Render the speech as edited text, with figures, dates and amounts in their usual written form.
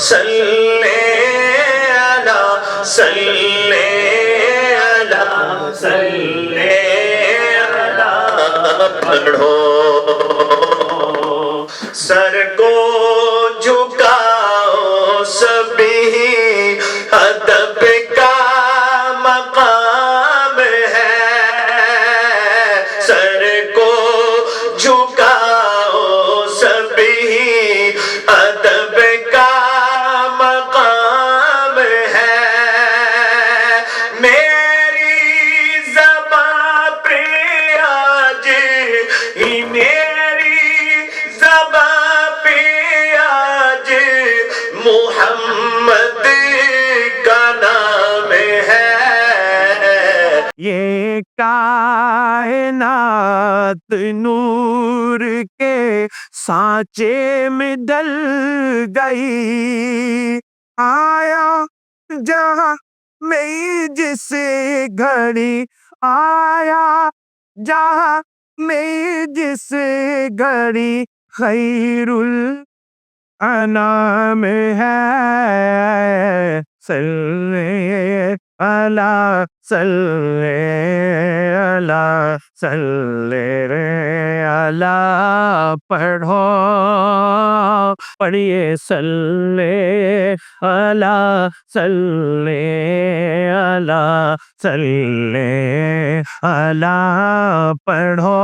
صلی علی صلی علی صلی علی پڑھو سر کو جھکاؤ سبھی ادب کا مقام ہے سر کو جھکاؤ سبھی ادب کا مقام ہے میری زباں پہ آج میری زباں پہ آج محمد کا نام ہے یہ کائنات نور کے سانچے میں ڈل گئی آیا جہاں میں جس گھڑی آیا جہاں میں جس گھڑی خیر الانام ہے صلی اللہ صلی اللہ صلی اللہ پڑھو پڑھیے صلی اللہ صلی اللہ صلی اللہ پڑھو